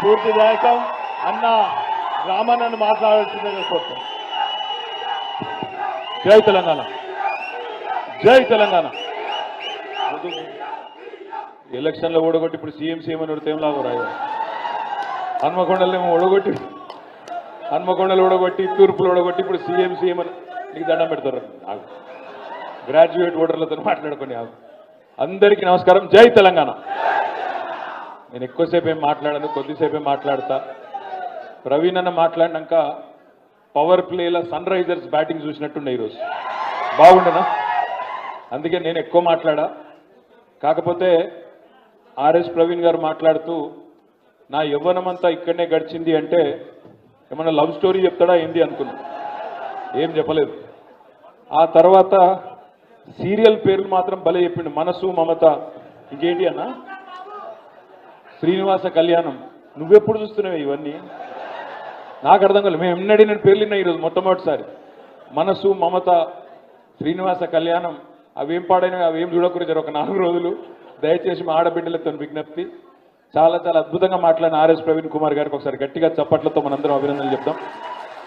స్ఫూర్తిదాయకం. అన్న రామన్నను మాట్లాడాల్సిందే కోరుతాం. జై తెలంగాణ, జై తెలంగాణ. ఎలక్షన్లో ఓడగొట్టి ఇప్పుడు సీఎం అని ఉడితే ఏం లాభం రాయ. హన్మకొండలేమో ఓడగొట్టి, హన్మకొండలు ఓడగొట్టి, తూర్పులు ఓడగొట్టి ఇప్పుడు సీఎం అని నీకు దండం పెడతారు. గ్రాడ్యుయేట్ ఓటర్లతో మాట్లాడుకుని. అందరికీ నమస్కారం. జై తెలంగాణ. నేను ఎక్కువసేపు ఏం మాట్లాడాను, కొద్దిసేపే మాట్లాడతా. ప్రవీణ్ అన్న మాట్లాడినాక పవర్ ప్లేల సన్ రైజర్స్ బ్యాటింగ్ చూసినట్టుండే ఈరోజు. బాగుండేనా? అందుకే నేను ఎక్కువ మాట్లాడా. కాకపోతే ఆర్ఎస్ ప్రవీణ్ గారు మాట్లాడుతూ నా యవ్వనమంతా ఇక్కడనే గడిచింది అంటే ఏమన్నా లవ్ స్టోరీ చెప్తాడా ఏంది అనుకున్నా. ఏం చెప్పలేదు. ఆ తర్వాత సీరియల్ పేర్లు మాత్రం భలే చెప్పిండు. మనసు, మమత, ఇంకేంటి అన్న, శ్రీనివాస కళ్యాణం. నువ్వెప్పుడు చూస్తున్నావు ఇవన్నీ? నాకు అర్థం కాలేదు. మేము ఎన్నడీ నేను పేర్లు విన్నా ఈరోజు మొట్టమొదటిసారి. మనసు, మమత, శ్రీనివాస కళ్యాణం. అవేం పాడైనా అవేం చూడకూడదు ఒక 4 రోజులు. దయచేసి మా ఆడబిడ్డలతో విజ్ఞప్తి. చాలా చాలా అద్భుతంగా మాట్లాడిన ఆర్ఎస్ ప్రవీణ్ కుమార్ గారికి ఒకసారి గట్టిగా చప్పట్లతో మనందరం అభినందనలు చెప్తాం.